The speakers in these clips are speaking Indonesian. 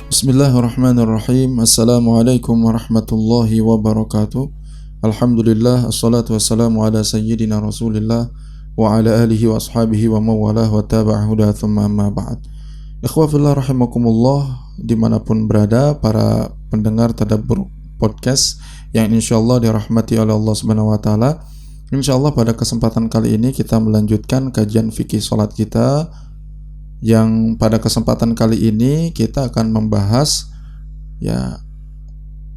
Bismillahirrahmanirrahim. Assalamualaikum warahmatullahi wabarakatuh. Alhamdulillah, assalatu wassalamu ala sayyidina Rasulillah wa ala alihi wa ashabihi wa mawalah wa taba'a huda thumma amma ba'd. Ikhwafillah rahimakumullah, dimanapun berada para pendengar Tadabbur Podcast yang insyaallah dirahmati oleh Allah Subhanahu wa taala. Insyaallah pada kesempatan kali ini kita melanjutkan kajian fikih salat kita, yang pada kesempatan kali ini kita akan membahas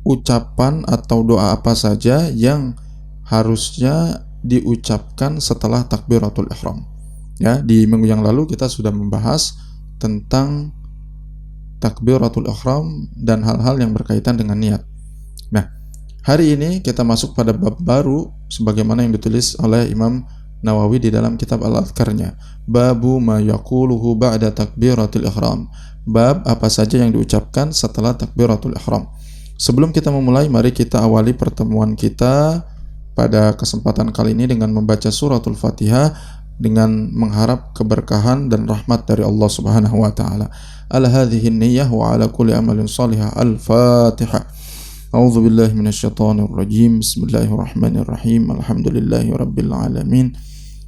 ucapan atau doa apa saja yang harusnya diucapkan setelah takbiratul ihram. Di minggu yang lalu kita sudah membahas tentang takbiratul ihram dan hal-hal yang berkaitan dengan niat. Nah, hari ini kita masuk pada bab baru sebagaimana yang ditulis oleh Imam Nawawi di dalam kitab Al-Adhkarnya. Babu ma yaquluhu ba'da takbiratul ihram. Bab apa saja yang diucapkan setelah takbiratul ihram. Sebelum kita memulai, mari kita awali pertemuan kita pada kesempatan kali ini dengan membaca suratul Fatihah dengan mengharap keberkahan dan rahmat dari Allah Subhanahu wa taala. Ala hadhihi niyyah wa ala kulli amalin shalihah. Al-Fatihah. A'udzu billahi minasyaitonir rajim. Bismillahirrahmanirrahim. Alhamdulillahirabbil alamin.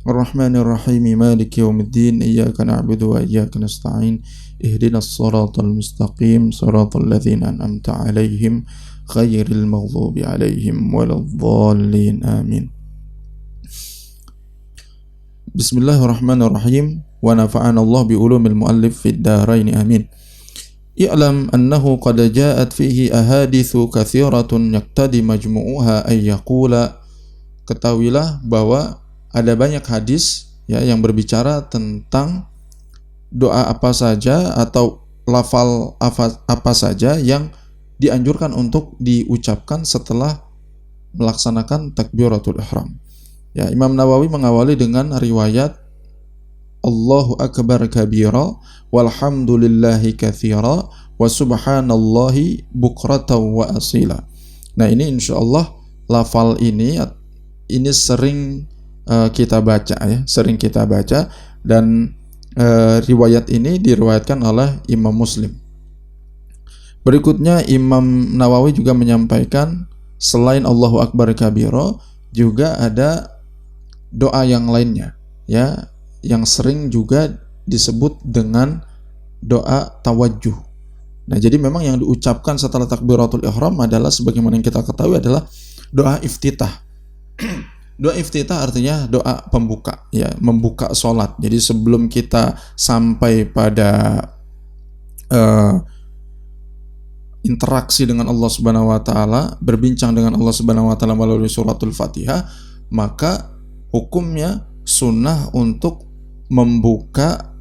Ar-Rahmanir-Rahim, Maliki yaumiddin, Iyyaka na'budu wa iyyaka nasta'in, Ihdinas siratal mustaqim, siratal ladzina an'amta 'alaihim, ghairil maghdubi 'alaihim waladdallin. Amin. Bismillahirrahmanirrahim. Wa nafa'ana Allah bi ulumil muallif fid dharain. Amin. I'lam annahu qad ja'at fihi ahaditsu katsiratun yaqtadi majmu'uha ay yaqula. Ketahuilah bahwa ada banyak hadis yang berbicara tentang doa apa saja atau lafal apa saja yang dianjurkan untuk diucapkan setelah melaksanakan takbiratul ihram. Imam Nawawi mengawali dengan riwayat Allahu akbar kabira walhamdulillahi katsira wa subhanallahi bukratan wa asila. Nah, ini insyaallah lafal ini sering kita baca sering kita baca dan riwayat ini diriwayatkan oleh Imam Muslim. Berikutnya Imam Nawawi juga menyampaikan selain Allahu akbar kabira juga ada doa yang lainnya yang sering juga disebut dengan doa tawajjuh. Nah, jadi memang yang diucapkan setelah takbiratul ihram adalah sebagaimana yang kita ketahui adalah doa iftitah. Doa iftitah artinya doa pembuka, membuka sholat. Jadi sebelum kita sampai pada interaksi dengan Allah Subhanahu wa taala, berbincang dengan Allah Subhanahu wa taala melalui suratul Fatihah, maka hukumnya sunnah untuk membuka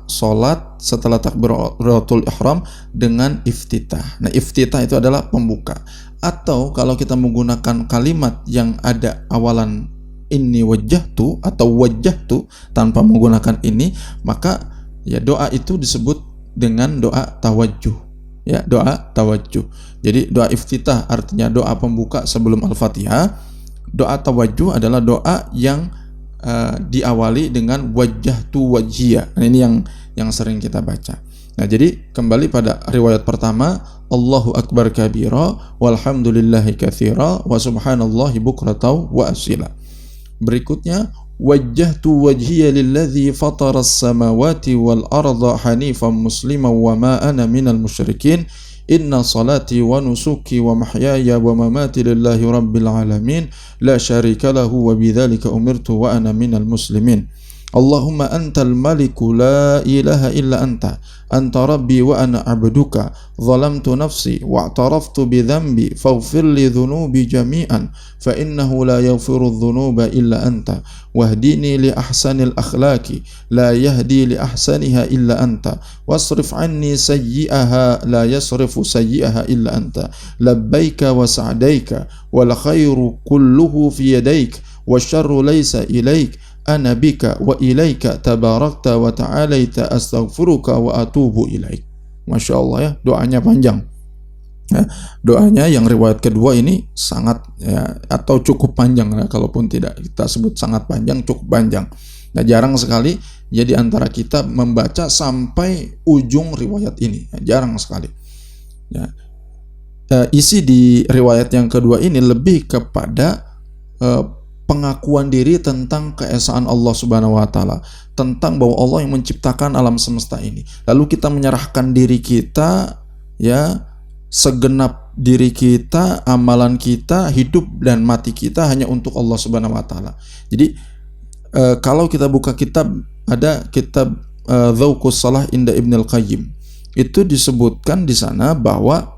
sholat setelah takbiratul ihram dengan iftitah. Nah, iftitah itu adalah pembuka. Atau kalau kita menggunakan kalimat yang ada awalan inni wajjahtu atau wajjahtu tanpa menggunakan ini, maka doa itu disebut dengan doa tawajjuh. Doa tawajjuh. Jadi doa iftitah artinya doa pembuka sebelum Al-Fatihah. Doa tawajjuh adalah doa yang diawali dengan wajjahtu wajhiya. Nah, ini yang sering kita baca. Nah, jadi kembali pada riwayat pertama, Allahu akbar kabira walhamdulillahi katsira wa subhanallahi bukratan wa asila. Berikutnya, wajjahtu wajhiya lilladzi fatara as-samawati wal arda hanifan musliman wa ma ana minal musyrikin. Inna salati wa nusuki wa mahyaya wa mamati lillahi rabbil alamin la syarika lahu wa bidzalika umirtu wa ana minal muslimin. Allahumma antal maliku la ilaha illa anta rabbi wa ana abduka zalamtu nafsi wa i'taraftu bi dhanbi faghfir li dhunubi jami'an fa innahu la yaghfiru dhunuba illa anta wahdini li ahsanil akhlaqi la yahdi li ahsaniha illa anta wasrif anni sayyi'aha la yasrifu sayyi'aha illa anta labbaika wa sa'daika wal khairu kulluhu fi yadayk wasyarru laysa ilaik ana bika wa ilaika tabarakta wa ta'alaita astaghfiruka wa atubu ilaik. Masya Allah, doanya panjang. Doanya yang riwayat kedua ini sangat atau cukup panjang, kalaupun tidak kita sebut sangat panjang, cukup panjang. Nah, jarang sekali jadi antara kita membaca sampai ujung riwayat ini. Nah, jarang sekali. Ya. Isi di riwayat yang kedua ini lebih kepada pengakuan diri tentang keesaan Allah Subhanahu wa taala, tentang bahwa Allah yang menciptakan alam semesta ini. Lalu kita menyerahkan diri kita, ya, segenap diri kita, amalan kita, hidup dan mati kita hanya untuk Allah Subhanahu wa taala. Jadi kalau kita buka kitab, ada kitab Dzauqus Shalah inda Ibnul Qayyim. Itu disebutkan di sana bahwa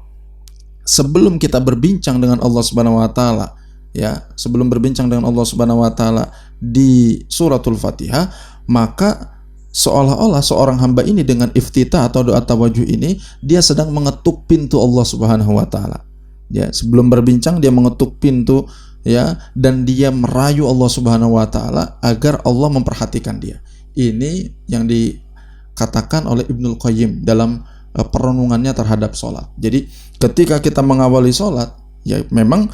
sebelum kita berbincang dengan Allah Subhanahu wa taala, ya, sebelum berbincang dengan Allah Subhanahu wa taala di suratul Fatihah, maka seolah-olah seorang hamba ini dengan iftitah atau doa tawajuh ini dia sedang mengetuk pintu Allah Subhanahu wa taala. Ya, sebelum berbincang dia mengetuk pintu, ya, dan dia merayu Allah Subhanahu wa taala agar Allah memperhatikan dia. Ini yang dikatakan oleh Ibnul Qayyim dalam perenungannya terhadap sholat. Jadi ketika kita mengawali sholat, ya memang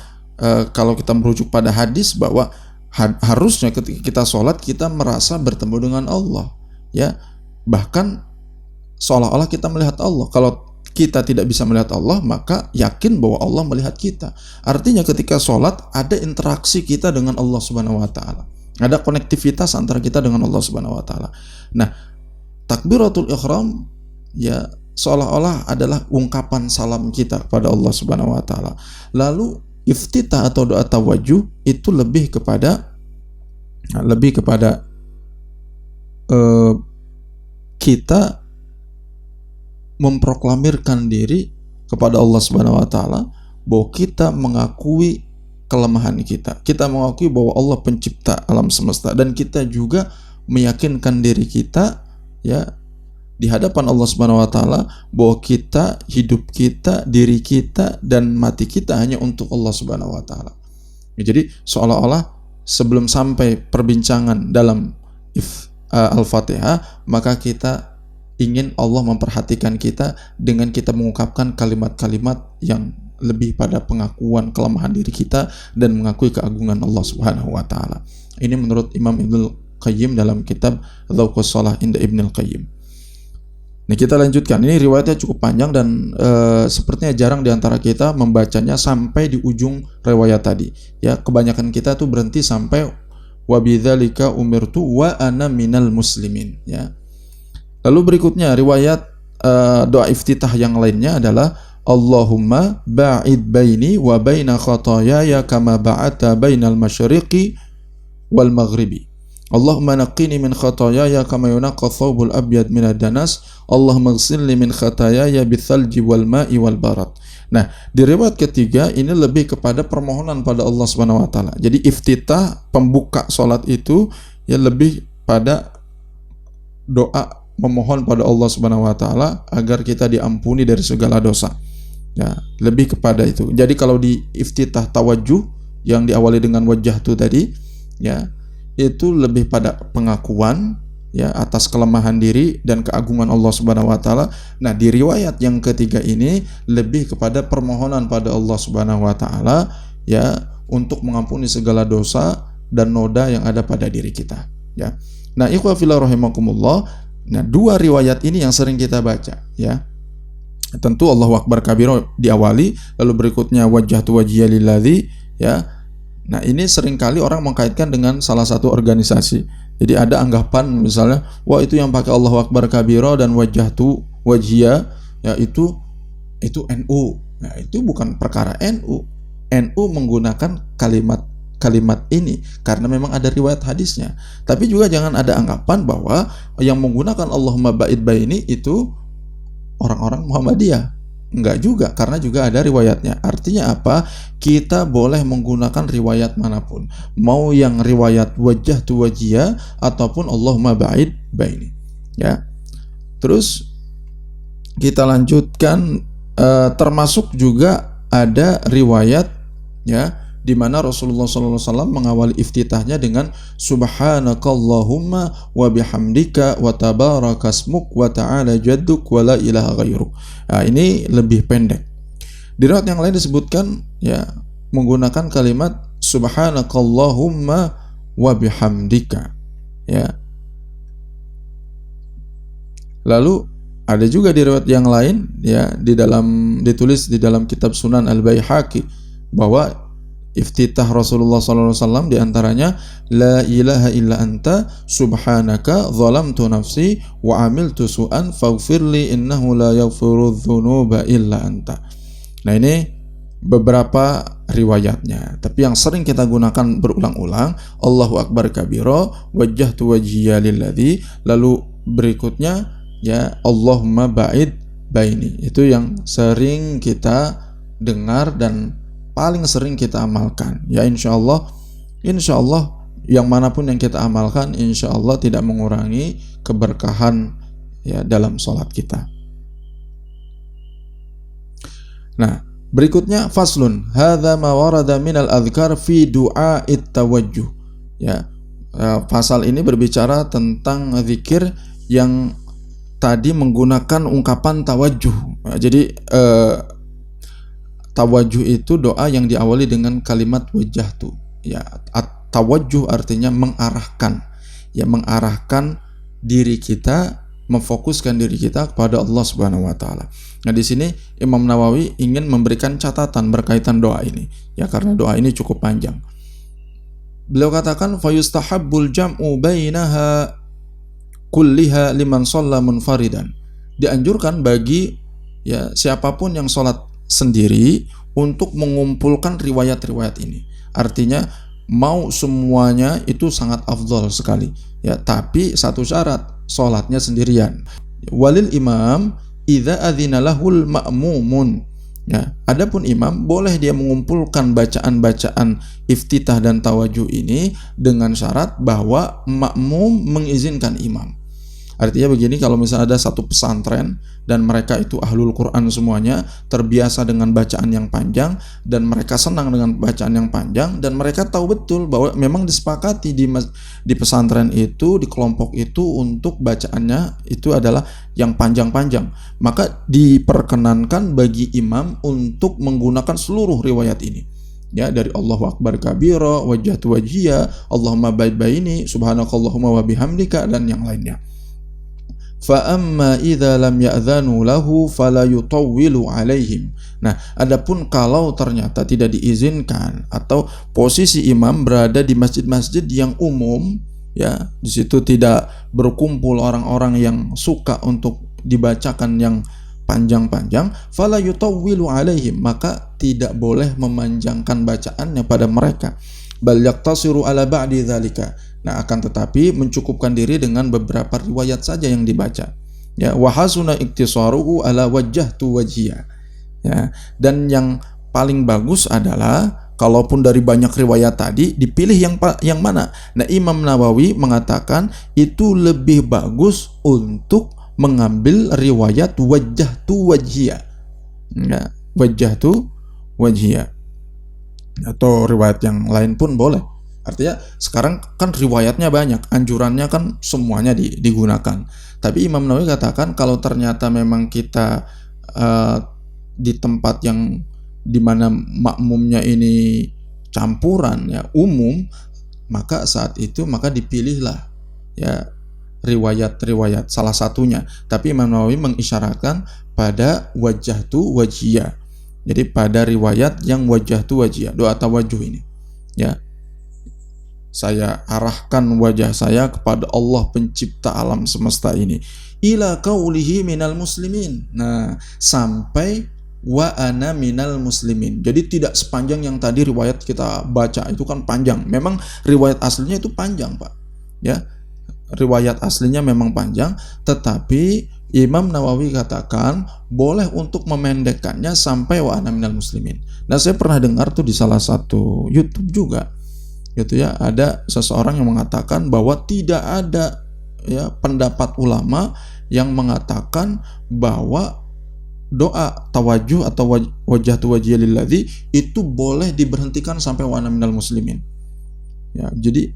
kalau kita merujuk pada hadis bahwa harusnya ketika kita sholat kita merasa bertemu dengan Allah, ya, bahkan seolah-olah kita melihat Allah. Kalau kita tidak bisa melihat Allah, maka yakin bahwa Allah melihat kita. Artinya ketika sholat ada interaksi kita dengan Allah Subhanahu wa taala, ada konektivitas antara kita dengan Allah Subhanahu wa taala. Nah, takbiratul ihram, ya, seolah-olah adalah ungkapan salam kita kepada Allah Subhanahu wa taala. Lalu iftitah atau doa tawajuh itu lebih kepada kita memproklamirkan diri kepada Allah Subhanahu wa taala bahwa kita mengakui kelemahan kita. Kita mengakui bahwa Allah pencipta alam semesta, dan kita juga meyakinkan diri kita, ya, di hadapan Allah Subhanahu wa taala bahwa kita, hidup kita, diri kita dan mati kita hanya untuk Allah Subhanahu wa taala. Jadi seolah-olah sebelum sampai perbincangan dalam Al-Fatihah, maka kita ingin Allah memperhatikan kita dengan kita mengungkapkan kalimat-kalimat yang lebih pada pengakuan kelemahan diri kita dan mengakui keagungan Allah Subhanahu wa taala. Ini menurut Imam Ibnul Qayyim dalam kitab Dzauqus Shalah inda Ibnul Qayyim. Nah, kita lanjutkan. Ini riwayatnya cukup panjang dan sepertinya jarang diantara kita membacanya sampai di ujung riwayat tadi. Ya, kebanyakan kita tuh berhenti sampai wa bidzalika umirtu wa ana minal muslimin. Ya. Lalu berikutnya riwayat doa iftitah yang lainnya adalah Allahumma ba'id baini wa baina khataayaya kama ba'adta bainal masyriqi wal maghribi. Allahumma naqqini min khataayaya kama yunaqqa thawbul abyad minad danas. Allahumma ighsilni min khataayaya bithalji wal ma'i wal barad. Nah, di riwayat ketiga ini lebih kepada permohonan pada Allah Subhanahu wa taala. Jadi iftitah, pembuka salat itu, ya, lebih pada doa memohon pada Allah Subhanahu wa taala agar kita diampuni dari segala dosa. Ya, lebih kepada itu. Jadi kalau di iftitah tawajuh yang diawali dengan wajah tu tadi, ya, itu lebih pada pengakuan, ya, atas kelemahan diri dan keagungan Allah Subhanahu wa taala. Nah, di riwayat yang ketiga ini lebih kepada permohonan pada Allah Subhanahu wa taala, ya, untuk mengampuni segala dosa dan noda yang ada pada diri kita, ya. Nah, ikhwah fillah rahimakumullah. Nah, dua riwayat ini yang sering kita baca, ya. Tentu Allahu Akbar kabira diawali, lalu berikutnya wajjahtu wajhiya lilladzi, ya. Nah, ini seringkali orang mengkaitkan dengan salah satu organisasi. Jadi ada anggapan misalnya, wah, itu yang pakai Allahu Akbar kabira dan wajjahtu wajhiya, ya, itu NU. Nah, itu bukan perkara NU. NU menggunakan kalimat ini karena memang ada riwayat hadisnya. Tapi juga jangan ada anggapan bahwa yang menggunakan Allahumma ba'id baini itu orang-orang Muhammadiyah. Enggak juga, karena juga ada riwayatnya. Artinya apa? Kita boleh menggunakan riwayat manapun, mau yang riwayat wajah tu wajia ataupun Allahumma ba'id baini, ya. Terus kita lanjutkan, termasuk juga ada riwayat, ya, di mana Rasulullah SAW mengawali iftitahnya dengan Subhanakallahumma wa bihamdika wa tabarakasmuk wa ta'ala jadduk wa la ilaha ghairuk. Nah, ini lebih pendek. Di riwayat yang lain disebutkan, ya, menggunakan kalimat Subhanakallahumma wa bihamdika, ya, Lalu ada juga di riwayat yang lain ya ditulis di dalam kitab Sunan Al-Baihaqi bahwa iftitah Rasulullah SAW di antaranya la ilaha illa anta subhanaka zalamtu nafsi wa amiltu su'an faghfirli innahu la yaghfiru dzunuba illa anta. Nah, ini beberapa riwayatnya, tapi yang sering kita gunakan berulang-ulang Allahu akbar kabira wajjahtu wajhiya lilladzi, lalu berikutnya ya Allahumma ba'id baini. Itu yang sering kita dengar dan paling sering kita amalkan. Ya insyaallah yang manapun yang kita amalkan insyaallah tidak mengurangi keberkahan ya dalam sholat kita. Nah, berikutnya faslun hadza ma warada minal adhkar fi du'a'it tawajjuh. Ya, pasal ini berbicara tentang zikir yang tadi menggunakan ungkapan tawajjuh. Jadi tawajjuh itu doa yang diawali dengan kalimat wajjahtu. Ya, tawajjuh artinya mengarahkan. Ya, mengarahkan diri kita, memfokuskan diri kita kepada Allah Subhanahu wa taala. Nah, di sini Imam Nawawi ingin memberikan catatan berkaitan doa ini. Ya, karena doa ini cukup panjang. Beliau katakan fayustahabbul jam'u bainaha kulliha liman shalla munfaridan. Dianjurkan bagi ya siapapun yang sholat sendiri untuk mengumpulkan riwayat-riwayat ini. Artinya mau semuanya itu sangat afdol sekali. Ya, tapi satu syarat, sholatnya sendirian. Walil imam idza adzina lahul ma'mumun. Ya, adapun imam boleh dia mengumpulkan bacaan-bacaan iftitah dan tawajuh ini dengan syarat bahwa makmum mengizinkan imam. Artinya begini, kalau misalnya ada satu pesantren dan mereka itu ahlul Quran semuanya, terbiasa dengan bacaan yang panjang dan mereka senang dengan bacaan yang panjang dan mereka tahu betul bahwa memang disepakati di pesantren itu, di kelompok itu untuk bacaannya itu adalah yang panjang-panjang, maka diperkenankan bagi imam untuk menggunakan seluruh riwayat ini. Ya, dari Allahu akbar kabira, wajjahtu wajhiya, Allahumma ba'id baini, subhanakallahumma wa bihamdika dan yang lainnya. Fa amma idza lam ya'dzanu lahu fala yutawwilu alaihim. Nah, adapun kalau ternyata tidak diizinkan atau posisi imam berada di masjid-masjid yang umum, ya, di situ tidak berkumpul orang-orang yang suka untuk dibacakan yang panjang-panjang, fala yutawwilu alaihim, maka tidak boleh memanjangkan bacaannya pada mereka. Bal yaqtasiru ala ba'di dzalika. Nah, akan tetapi mencukupkan diri dengan beberapa riwayat saja yang dibaca. Ya, wa hasuna iktisaruhu ala wajjahtu wajhiya. Ya, dan yang paling bagus adalah kalaupun dari banyak riwayat tadi dipilih yang mana. Nah, Imam Nawawi mengatakan itu lebih bagus untuk mengambil riwayat wajjahtu wajhiya. Ya, wajjahtu wajhiya. Atau riwayat yang lain pun boleh. Artinya sekarang kan riwayatnya banyak, anjurannya kan semuanya digunakan. Tapi Imam Nawawi katakan kalau ternyata memang kita di tempat yang dimana makmumnya ini campuran ya umum, maka saat itu maka dipilihlah ya riwayat-riwayat salah satunya. Tapi Imam Nawawi mengisyaratkan pada wajjahtu wajhiya. Jadi pada riwayat yang wajjahtu wajhiya, doa tawajuh ini. Ya. Saya arahkan wajah saya kepada Allah pencipta alam semesta ini. Ila qaulihi minal muslimin. Nah, sampai wa ana minal muslimin. Jadi tidak sepanjang yang tadi riwayat kita baca itu kan panjang. Memang riwayat aslinya itu panjang, Pak. Ya. Riwayat aslinya memang panjang, tetapi Imam Nawawi katakan boleh untuk memendekkannya sampai wa ana minal muslimin. Nah, saya pernah dengar tuh di salah satu YouTube juga. Gitu ya, ada seseorang yang mengatakan bahwa tidak ada ya pendapat ulama yang mengatakan bahwa doa tawajuh atau wajjahtu wajhiya lilladzi itu boleh diberhentikan sampai wa ana minal muslimin. Ya, jadi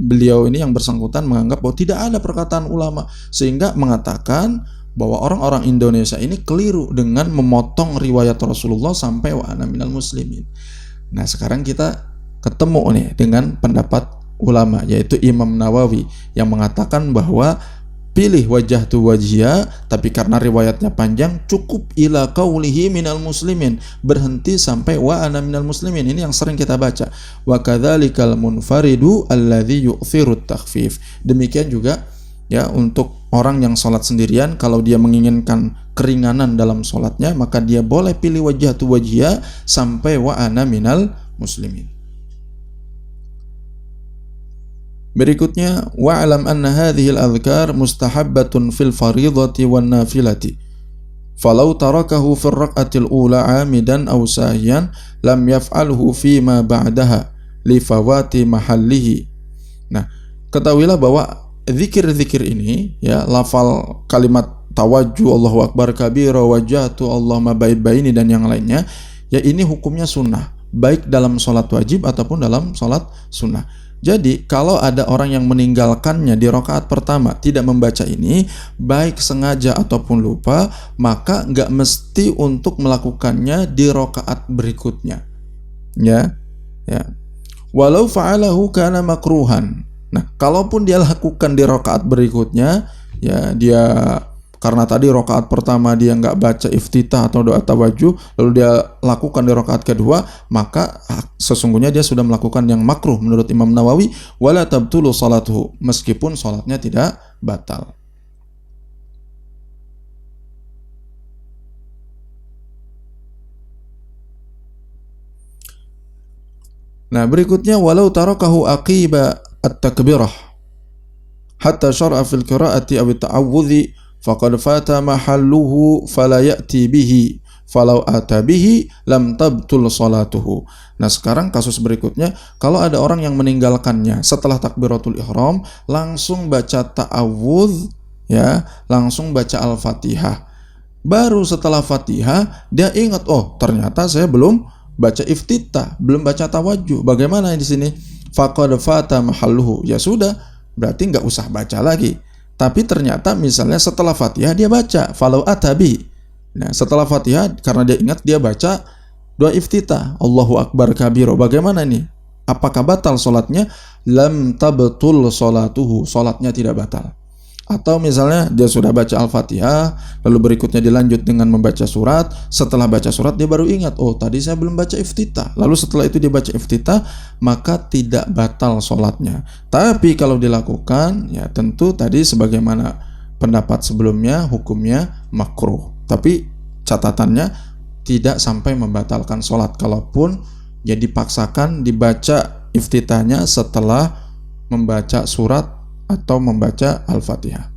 beliau ini yang bersangkutan menganggap bahwa tidak ada perkataan ulama sehingga mengatakan bahwa orang-orang Indonesia ini keliru dengan memotong riwayat Rasulullah sampai wa ana minal muslimin. Nah, sekarang kita ketemu nih dengan pendapat ulama yaitu Imam Nawawi yang mengatakan bahwa pilih wajjahtu wajhiya, tapi karena riwayatnya panjang cukup ila qaulihi minal muslimin, berhenti sampai wa ana minal muslimin. Ini yang sering kita baca. Wa kadzalikal munfaridu alladzi yu'thiru takhfif. Demikian juga ya untuk orang yang sholat sendirian, kalau dia menginginkan keringanan dalam sholatnya, maka dia boleh pilih wajjahtu wajhiya sampai wa ana minal muslimin. Berikutnya, wa'lam anna hadhihi al-adhkar mustahabbatun fil fardhati wan nafilati. Falau tarakahu fil raq'atil ula 'amidan aw sahiyan lam yaf'alhu fi ma ba'daha li fawati mahallihi. Nah, ketahuilah bahwa zikir-zikir ini ya, lafal kalimat tawajjuh, Allahu akbar kabira, wajjahtu, Allahumma ba'id baini dan yang lainnya, ya ini hukumnya sunnah, baik dalam sholat wajib ataupun dalam sholat sunnah. Jadi kalau ada orang yang meninggalkannya di rakaat pertama tidak membaca ini, baik sengaja ataupun lupa, maka nggak mesti untuk melakukannya di rakaat berikutnya. Ya. Walau fa'alahu kana makruhan. Nah, kalaupun dia lakukan di rakaat berikutnya, ya dia karena tadi rakaat pertama dia nggak baca iftitah atau doa tawajjuh, lalu dia lakukan di rakaat kedua, maka sesungguhnya dia sudah melakukan yang makruh menurut Imam Nawawi, wala tabtulu salatuhu, meskipun salatnya tidak batal. Nah, berikutnya walau tarakahu aqiba at-takbirah hatta syar'a fil qira'ati aw at-ta'awudzi faqad fata mahalluhu fala ya'ti bihi falau ata bihi lam tabtul salatuhu. Nah, sekarang kasus berikutnya, kalau ada orang yang meninggalkannya setelah takbiratul ihram langsung baca ta'awudz ya, langsung baca al-Fatihah. Baru setelah Fatihah dia ingat, oh ternyata saya belum baca iftitah, belum baca tawajjuh. Bagaimana di sini? Faqad fata mahalluhu. Ya sudah, berarti nggak usah baca lagi. Tapi ternyata misalnya setelah Fatihah dia baca falau atabi. Nah, setelah Fatihah karena dia ingat dia baca doa iftitah, Allahu akbar kabiro. Bagaimana ini? Apakah batal salatnya? Lam tabtul salatuhu. Salatnya tidak batal. Atau misalnya dia sudah baca Al-Fatihah, lalu berikutnya dilanjut dengan membaca surat. Setelah baca surat dia baru ingat, oh tadi saya belum baca iftitah. Lalu setelah itu dia baca iftitah, maka tidak batal sholatnya. Tapi kalau dilakukan, ya tentu tadi sebagaimana pendapat sebelumnya, hukumnya makruh. Tapi catatannya tidak sampai membatalkan sholat. Kalaupun ya dipaksakan dibaca iftitahnya setelah membaca surat atau membaca Al-Fatihah.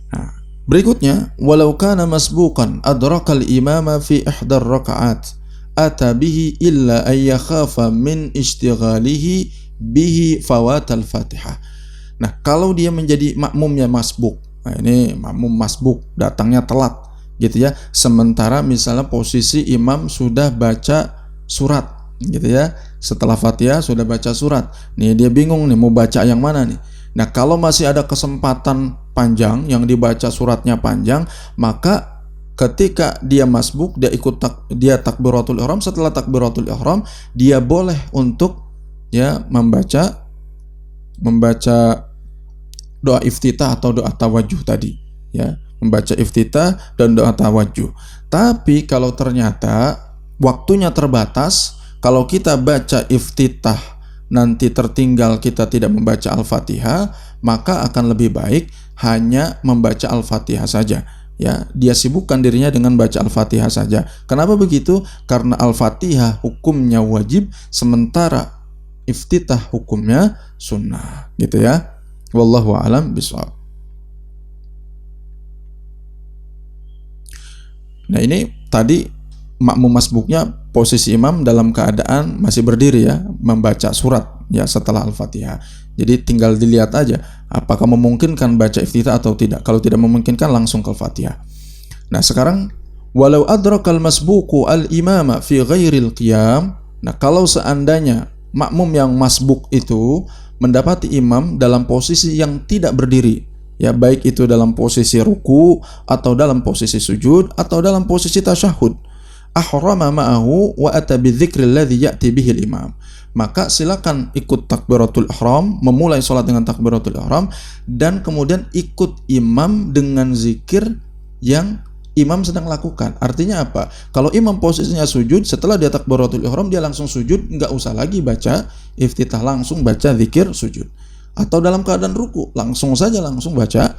Nah, berikutnya, walau kana masbuqan adrakal imama fi ihdar raka'at ata bihi illa ay yakhafa min ishtighalihi bihi fawat al-Fatihah. Nah, kalau dia menjadi makmumnya masbuk, nah ini makmum masbuk datangnya telat gitu ya, sementara misalnya posisi imam sudah baca surat gitu ya, setelah Fatihah sudah baca surat. Nih dia bingung nih mau baca yang mana nih. Nah, kalau masih ada kesempatan panjang yang dibaca suratnya panjang, maka ketika dia masbuk, dia ikut dia takbiratul ihram, setelah takbiratul ihram dia boleh untuk ya membaca doa iftitah atau doa tawajjuh tadi ya, membaca iftitah dan doa tawajjuh. Tapi kalau ternyata waktunya terbatas, kalau kita baca iftitah nanti tertinggal kita tidak membaca Al-Fatihah, maka akan lebih baik hanya membaca Al-Fatihah saja. Ya, dia sibukkan dirinya dengan baca Al-Fatihah saja. Kenapa begitu? Karena Al-Fatihah hukumnya wajib, sementara iftitah hukumnya sunnah, gitu ya. Wallahu a'lam bishawab. Nah, ini tadi makmum masbuknya posisi imam dalam keadaan masih berdiri ya, membaca surat ya setelah Al-Fatihah. Jadi tinggal dilihat aja apakah memungkinkan baca iftitah atau tidak. Kalau tidak memungkinkan langsung ke Al-Fatihah. Nah, sekarang walau adrakal masbuku al-imama fi ghairil qiyam. Nah, kalau seandainya makmum yang masbuk itu mendapati imam dalam posisi yang tidak berdiri, ya baik itu dalam posisi ruku atau dalam posisi sujud atau dalam posisi tasyahud, ahrama ma'ahu wa ata bidzikri alladhi ya'ti bihi al-imam. Maka silakan ikut takbiratul ihram, memulai salat dengan takbiratul ihram dan kemudian ikut imam dengan zikir yang imam sedang lakukan. Artinya apa? Kalau imam posisinya sujud, setelah dia takbiratul ihram dia langsung sujud, nggak usah lagi baca iftitah, langsung baca zikir sujud. Atau dalam keadaan ruku, langsung baca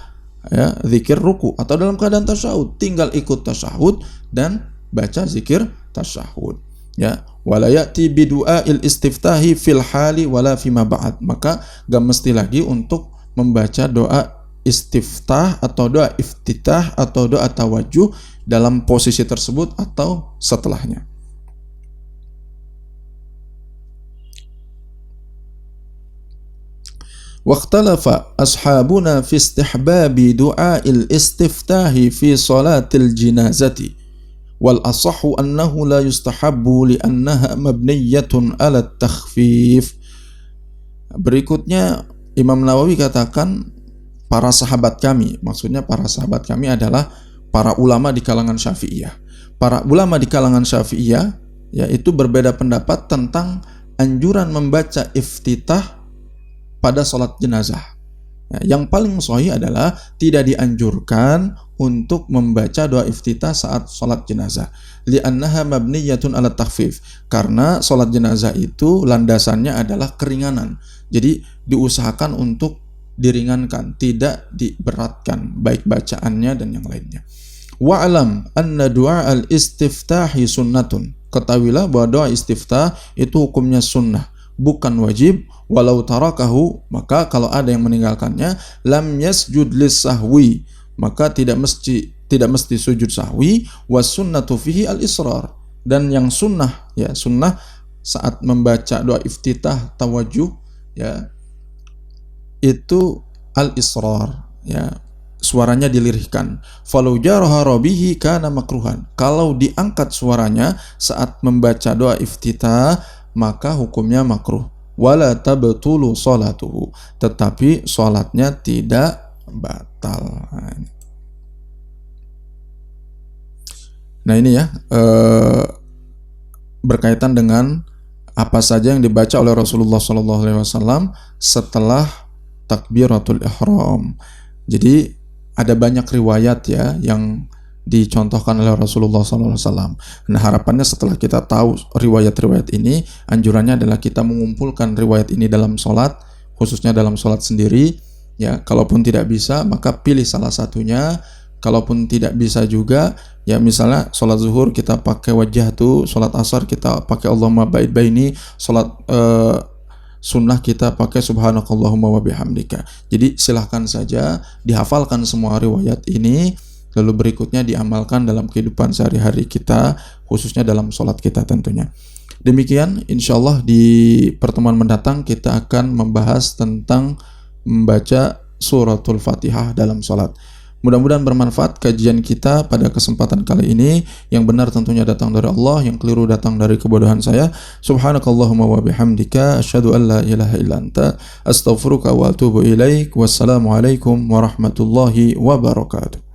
ya zikir ruku. Atau dalam keadaan tasyahud, tinggal ikut tasyahud dan baca zikir tasyahud. Ya, wala ya'ti bi du'ail istiftahi fil hali wala fima ba'd. Maka enggak mesti lagi untuk membaca doa istiftah atau doa iftitah atau doa tawajuh dalam posisi tersebut atau setelahnya. Waqtalafa ashabuna fi istihbabi du'ail istiftahi fi salatil jinazati wal asahhu annahu la yustahabbu li'annaha mabniyatun 'ala takhfif. Berikutnya Imam Nawawi katakan para sahabat kami, maksudnya para sahabat kami adalah para ulama di kalangan Syafi'iyah. Para ulama di kalangan Syafi'iyah yaitu berbeda pendapat tentang anjuran membaca iftitah pada salat jenazah. Yang paling sahih adalah tidak dianjurkan untuk membaca doa iftitah saat salat jenazah. Li'annaha mabniyatun 'ala takhfif. Karena salat jenazah itu landasannya adalah keringanan. Jadi diusahakan untuk diringankan, tidak diberatkan baik bacaannya dan yang lainnya. Wa'lam anna du'a al-istiftahi sunnatun. Ketahuilah bahwa doa istiftah itu hukumnya sunnah, bukan wajib. Walau tarakahu, maka kalau ada yang meninggalkannya, lam yasjud lis-sahwi, maka tidak mesti sujud sahwi. Was sunnatu fihi al-israr, dan yang sunnah saat membaca doa iftitah tawajuh itu al-israr, suaranya dilirihkan. Falau jaraha bihi kana makruhan, kalau diangkat suaranya saat membaca doa iftitah maka hukumnya makruh. Wala tabtulu salatuhu, tetapi salatnya tidak batal. Nah ini berkaitan dengan apa saja yang dibaca oleh Rasulullah SAW setelah takbiratul ihram. Jadi ada banyak riwayat yang dicontohkan oleh Rasulullah SAW. Nah harapannya setelah kita tahu riwayat-riwayat ini, anjurannya adalah kita mengumpulkan riwayat ini dalam sholat, khususnya dalam sholat sendiri. Kalaupun tidak bisa maka pilih salah satunya. Kalaupun tidak bisa juga, misalnya sholat zuhur kita pakai wajjahtu, sholat asar kita pakai Allahumma ba'id baini, sholat sunnah kita pakai subhanakallahumma wa bihamdika. Jadi silahkan saja dihafalkan semua riwayat ini, lalu berikutnya diamalkan dalam kehidupan sehari-hari kita, khususnya dalam sholat kita tentunya. Demikian, insyaallah di pertemuan mendatang kita akan membahas tentang membaca suratul Fatihah dalam sholat. Mudah-mudahan bermanfaat kajian kita pada kesempatan kali ini. Yang benar tentunya datang dari Allah, yang keliru datang dari kebodohan saya. Subhanakallahumma wa bihamdika asyhadu an la ilaha illa anta astaghfiruka wa atubu ilaik. Wassalamualaikum warahmatullahi wabarakatuh.